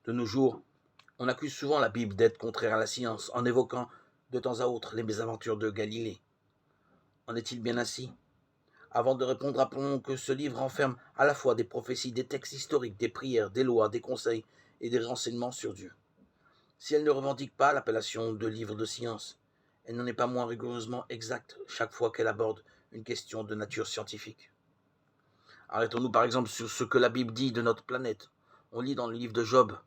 De nos jours, on accuse souvent la Bible d'être contraire à la science en évoquant de temps à autre les mésaventures de Galilée. En est-il bien ainsi? Avant de répondre, rappelons que ce livre renferme à la fois des prophéties, des textes historiques, des prières, des lois, des conseils et des renseignements sur Dieu. Si elle ne revendique pas l'appellation de livre de science, elle n'en est pas moins rigoureusement exacte chaque fois qu'elle aborde une question de nature scientifique. Arrêtons-nous par exemple sur ce que la Bible dit de notre planète. On lit dans le livre de Job: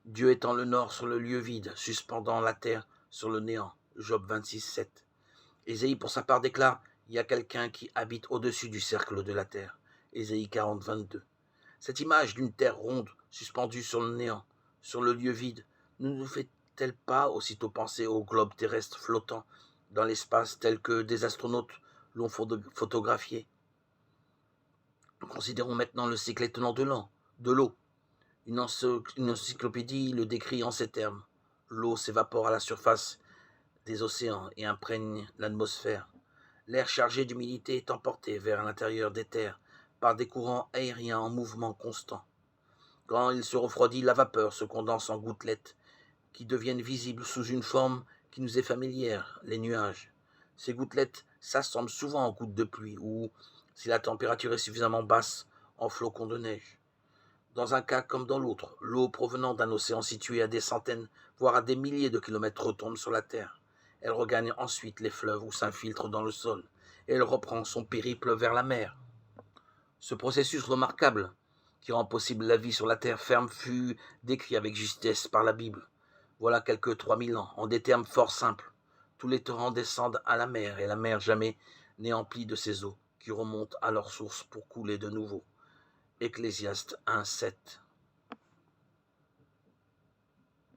Dieu étend le nord sur le lieu vide, suspendant la terre sur le néant. Job 26, 7. Ésaïe, pour sa part, déclare: Il y a quelqu'un qui habite au-dessus du cercle de la terre. Ésaïe 40, 22. Cette image d'une terre ronde, suspendue sur le néant, sur le lieu vide, ne nous fait-elle pas aussitôt penser au globe terrestre flottant dans l'espace tel que des astronautes l'ont photographié? Considérons maintenant le cycle étonnant de l'eau. Une encyclopédie le décrit en ces termes: l'eau s'évapore à la surface des océans et imprègne l'atmosphère. L'air chargé d'humidité est emporté vers l'intérieur des terres par des courants aériens en mouvement constant. Quand il se refroidit, la vapeur se condense en gouttelettes qui deviennent visibles sous une forme qui nous est familière, les nuages. Ces gouttelettes s'assemblent souvent en gouttes de pluie ou, si la température est suffisamment basse, en flocons de neige. Dans un cas comme dans l'autre, l'eau provenant d'un océan situé à des centaines, voire à des milliers de kilomètres retombe sur la Terre. Elle regagne ensuite les fleuves ou s'infiltre dans le sol, et elle reprend son périple vers la mer. Ce processus remarquable, qui rend possible la vie sur la terre ferme, fut décrit avec justesse par la Bible. Voilà quelques 3000 ans, en des termes fort simples. Tous les torrents descendent à la mer, et la mer jamais n'est emplie de ses eaux, qui remontent à leur source pour couler de nouveau. Ecclésiaste 1, 7.